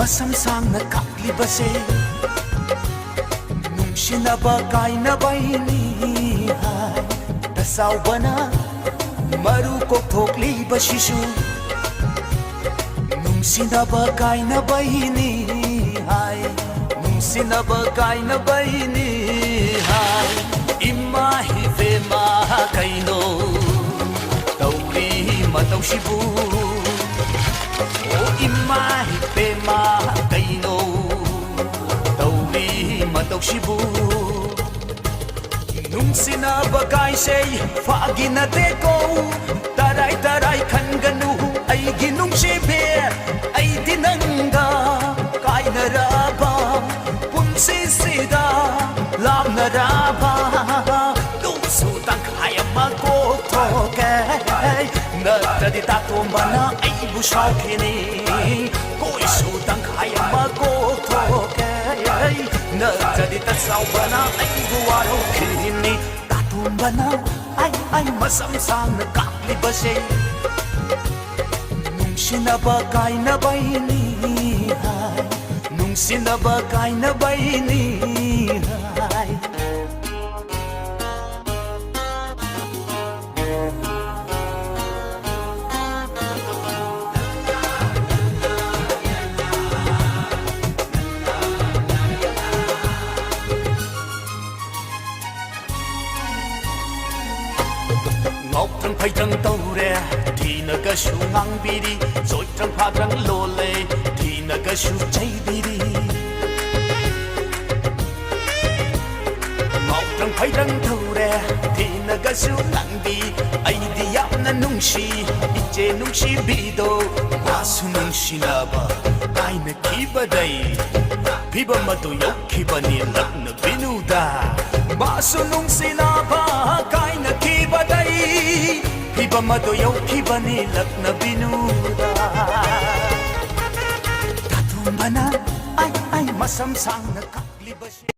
masam sang na kaklibase nungsinaba kainaba ini hai tasawbana maru kokthokliba shishu nungsinaba kainaba ini hai nungsinaba kainaba ini hai imma hi vema kaino tauri matausibu imma hi vema kaino tauri matausibu nungsinaba kaisei fagina deko tarai tarai khanganu aigi nungsibe aidi nanga kainaraba punsi sida lamnaraba lusu tangkayama ko thoke natadi tatombana aibu shaukini koisu tangkayama ko thoke natadi tasaubana aibu warokini tatombana ai masam sang na kaklibase nungsinaba kainaba ini hai nungsinaba kainaba ini hai ngọc trăng phai trăng tàu re thì na cái su ngang bi đi rồi trăng pha trăng lô lê thì na cái su cháy bi đi ngọc trăng phai trăng tàu re thì na cái su ngang bi ai đi yap na nung si iche nung si bi do masu nung si na ba ai na ki ba dai pi ba ma do yok ki ba ni lak na binu da masu nung si na ba kai na ki ba dai Iba madoyaw kibani lak na binuda Tatumba na ay masamsang na kaklibasya